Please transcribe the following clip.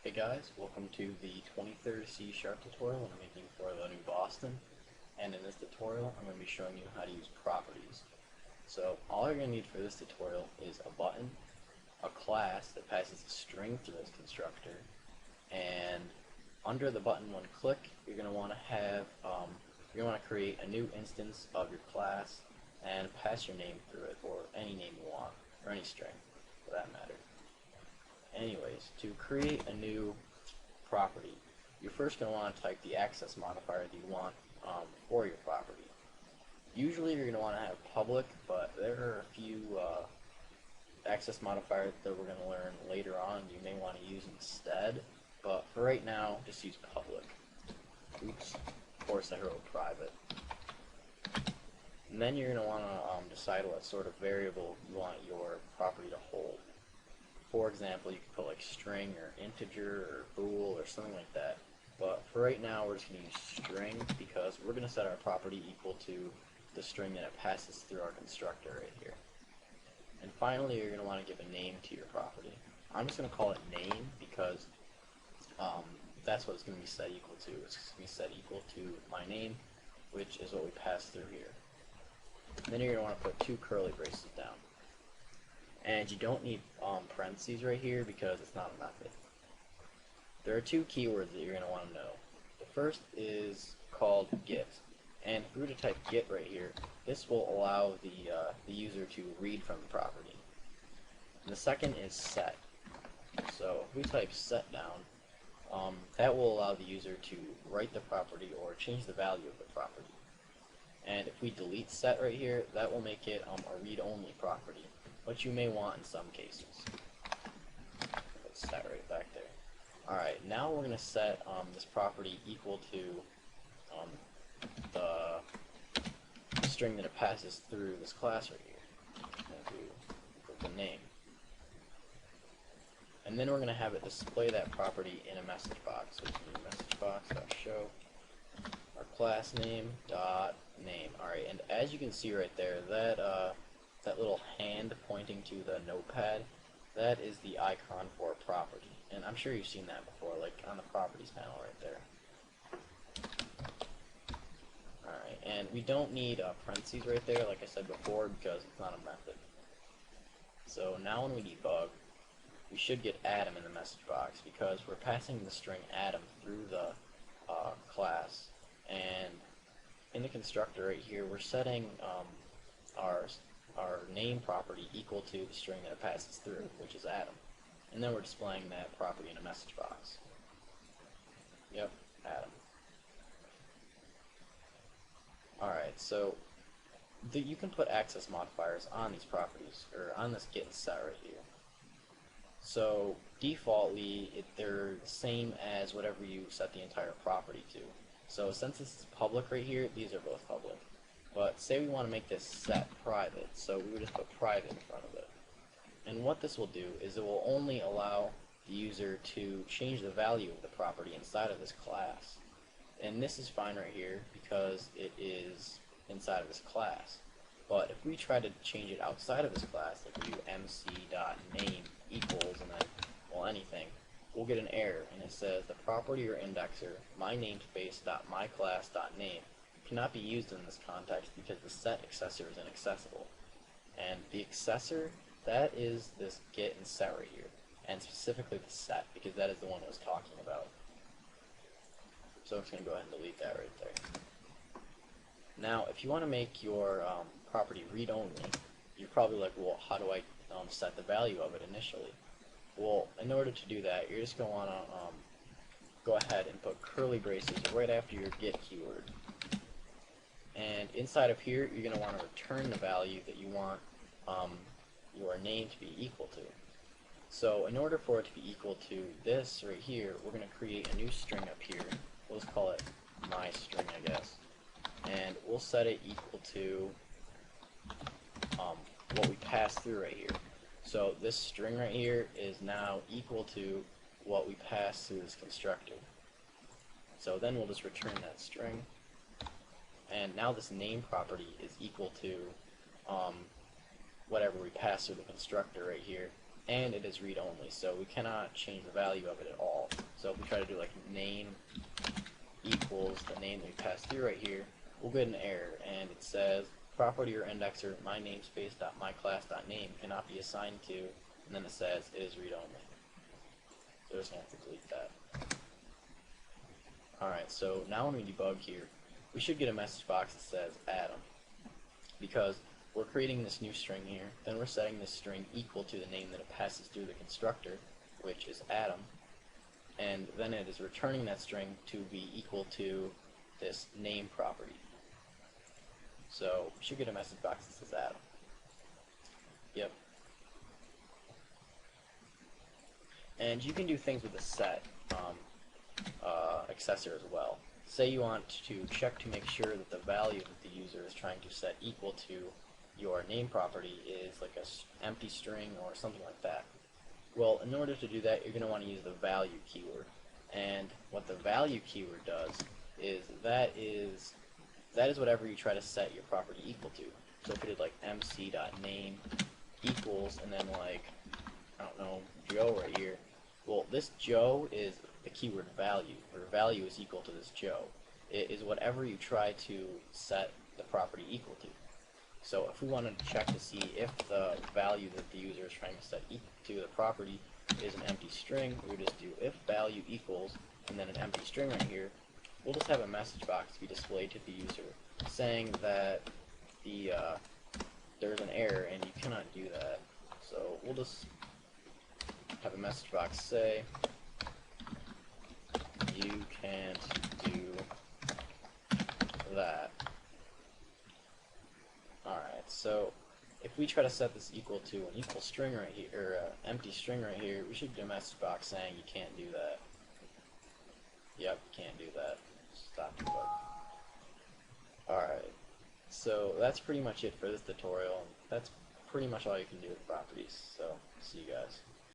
Hey guys, welcome to the 23rd C# tutorial I'm making for the new Boston. And in this tutorial I'm going to be showing you how to use properties. So all you're going to need for this tutorial is a button, a class that passes a string to this constructor, and under the button when click you're going to want to have you're going to want to create a new instance of your class and pass your name through it, or any name you want, or any string for that matter. Anyways, to create a new property, you're first going to want to type the access modifier that you want for your property. Usually you're going to want to have public, but there are a few access modifiers that we're going to learn later on you may want to use instead, but for right now, just use public. Oops, of course I wrote private. And then you're going to want to decide what sort of variable you want your property to hold. For example, you could put like string or integer or bool or something like that. But for right now, we're just going to use string because we're going to set our property equal to the string that it passes through our constructor right here. And finally, you're going to want to give a name to your property. I'm just going to call it name because that's what it's going to be set equal to. It's going to be set equal to my name, which is what we pass through here. And then you're going to want to put two curly braces down. And you don't need parentheses right here because it's not a method. There are two keywords that you're going to want to know. The first is called get, and if we were to type get right here, this will allow the user to read from the property. And the second is set. So if we type set down, that will allow the user to write the property or change the value of the property. And if we delete set right here, that will make it a read-only property, which you may want in some cases. Put set right back there. Alright, now we're going to set this property equal to the string that it passes through this class right here. And we put the name. And then we're going to have it display that property in a message box. So we can do message box.show our class name dot name. Alright, and as you can see right there, that little hand pointing to the notepad, that is the icon for a property. And I'm sure you've seen that before, like on the properties panel right there. Alright, and we don't need parentheses right there, like I said before, because it's not a method. So now when we debug, we should get Adam in the message box because we're passing the string Adam through the class. And in the constructor right here, we're setting our name property equal to the string that it passes through, which is Adam. And then we're displaying that property in a message box. Yep, Adam. Alright, so you can put access modifiers on these properties, or on this get and set right here. So defaultly, they're the same as whatever you set the entire property to. So since this is public right here, these are both public. But say we want to make this set private, so we would just put private in front of it. And what this will do is it will only allow the user to change the value of the property inside of this class. And this is fine right here because it is inside of this class. But if we try to change it outside of this class, like we do mc.name equals and then, well, anything, we'll get an error, and it says the property or indexer mynamespace.myclass.name cannot be used in this context because the set accessor is inaccessible. And the accessor, that is this get and set right here, and specifically the set, because that is the one I was talking about. So I'm just going to go ahead and delete that right there. Now, if you want to make your property read-only, you're probably like, well, how do I set the value of it initially? Well, in order to do that, you're just going to want to go ahead and put curly braces right after your get keyword. And inside of here, you're going to want to return the value that you want your name to be equal to. So in order for it to be equal to this right here, we're going to create a new string up here. We'll just call it my string, I guess. And we'll set it equal to what we pass through right here. So this string right here is now equal to what we pass through this constructor. So then we'll just return that string. And now this name property is equal to whatever we pass through the constructor right here. and it is read-only, so we cannot change the value of it at all. So if we try to do like name equals the name that we passed through right here, we'll get an error, and it says property or indexer my namespace dot my class dot name cannot be assigned to, and then it says it is read-only. So we're just going to have to delete that. Alright, so now when we debug here, we should get a message box that says Adam, because we're creating this new string here, then we're setting this string equal to the name that it passes through the constructor, which is Adam, and then it is returning that string to be equal to this name property. So we should get a message box that says Adam. Yep. And you can do things with a set accessor as well. Say you want to check to make sure that the value that the user is trying to set equal to your name property is like a empty string or something like that. Well, in order to do that, you're going to want to use the value keyword. And what the value keyword does is that is whatever you try to set your property equal to. So if we did like mc.name equals, and then like, I don't know, Joe right here. Well, this Joe is the keyword value, or value is equal to this Joe. It is whatever you try to set the property equal to. So if we wanted to check to see if the value that the user is trying to set equal to the property is an empty string, we would just do if value equals, and then an empty string right here. We'll just have a message box be displayed to the user saying that there's an error and you cannot do that. So we'll just have a message box say you can't do that. Alright, so if we try to set this equal to an equal string right here, or empty string right here, we should get a message box saying you can't do that. Yep, can't do that. Stop debug. Alright, so that's pretty much it for this tutorial. That's pretty much all you can do with properties, so see you guys.